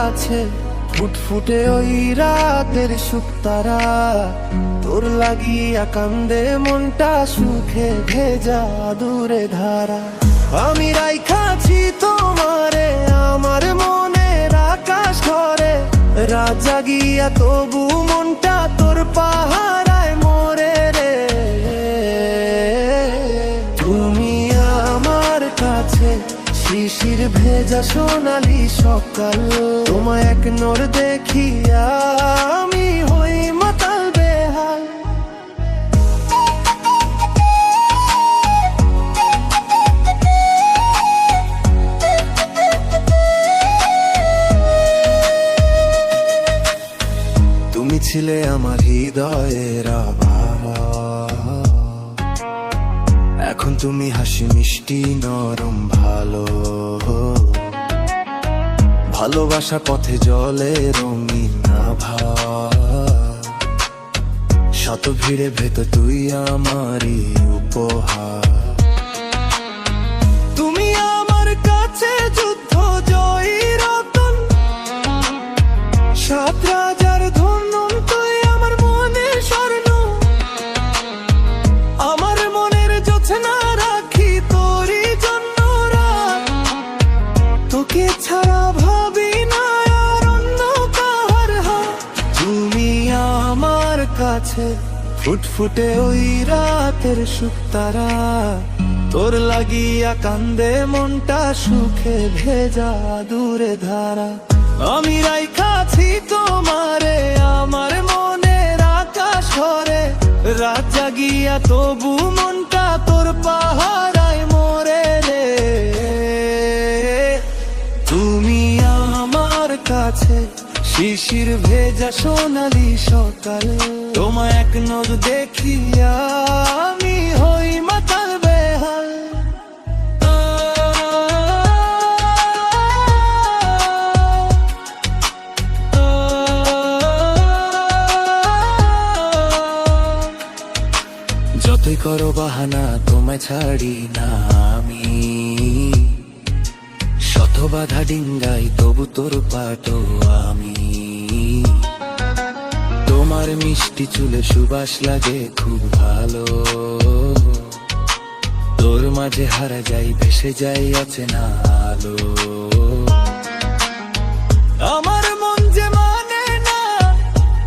কাছে ফুটফুটে ওই রাতের শুকতারা, তোর লাগিয়া কান্দে মনটা সুখে ভেজা দূরে ধারা। আমি রাইখাছি তোমারে আমার মনের আকাশ ঘরে, রাত জাগিয়া তবু মনটা তোর পাহারায় মরে রে। তুমি আমার কাছে শিশির ভেজা সোনালি সকাল, তোমায় এক নর দেখিয়া আমি হই মাতাল বেহাল। তুমি ছিলে আমার হৃদয়ের আভার, এখন তুমি হাসি মিষ্টি নরম ভালো। ভালোবাসা পথে জলে রঙিন আভা, শত ভিড়ে ভেতর তুই আমারই উপহার। তুমি আমার কাছে যুদ্ধ জয়ী রতন, সাত রাজার ধনুন তুই আমার মনের স্বর্ণ। আমার মনের জোছনা রাখি তোরই জন্য রাত, তোকে ছাড়া ভাবি না আর অন্য কাহার হাত। তুমি আমার কাছে ফুটফুটে ওই রাতের শুকতারা, তোর লাগিয়া কান্দে মনটা সুখে ভেজা দূরে ধারা। আমি রাইখাছি তোমারে আমার মনের আকাশ ঘরে, রাত জাগিয়া তবু মনটা তোর পাহারায় মরে রে। তুমি আমার কাছে শিশির ভেজা সোনালি সকাল, তোমায় এক নজ দেখিয়া আমি হই মাতাল বেহাল। যতই করো বাহানা তোমায় ছাড়ি না আমি, শত বাধা ডিঙ্গাই তবু তোর পাটো আমি। তোমার মিষ্টি চুলে সুবাস লাগে খুব ভালো, তোর মাঝে হারা যাই ভেসে যাই অচেনা আলো। আমার মন যে মানে না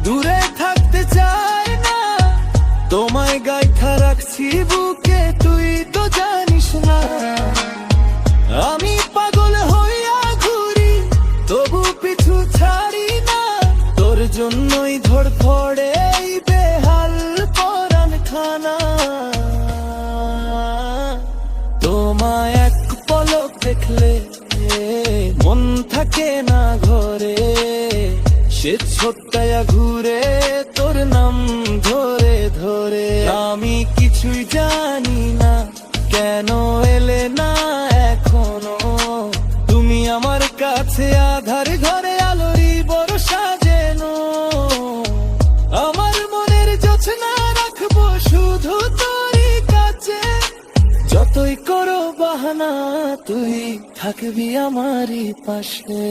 দূরে থাকতে চায় না, তোমায় গাইথা রাখছি বুকে তুই তো জানিস না। আমি পাগল হইয়া ঘুরি তবু পিছু ছাড়ি না, তোর জন্যই ধড়ফড়ে এই বেহাল পরাণ খানা। তোমায় এক পলক দেখলে মন থাকে না ঘরে, সে ছোট্টায়া ঘুরে তোর নাম ধরে ধরে। আমি কিছুই জানি না কেন এলে না এখনো, তুমি আমার কাছে আধার ঘরে আলোরি বরষা যেন। আমার মনের জোছনা রাখবো শুধু তোরই কাছে, যতই করো বাহানা তুই থাকবি আমারই পাশে।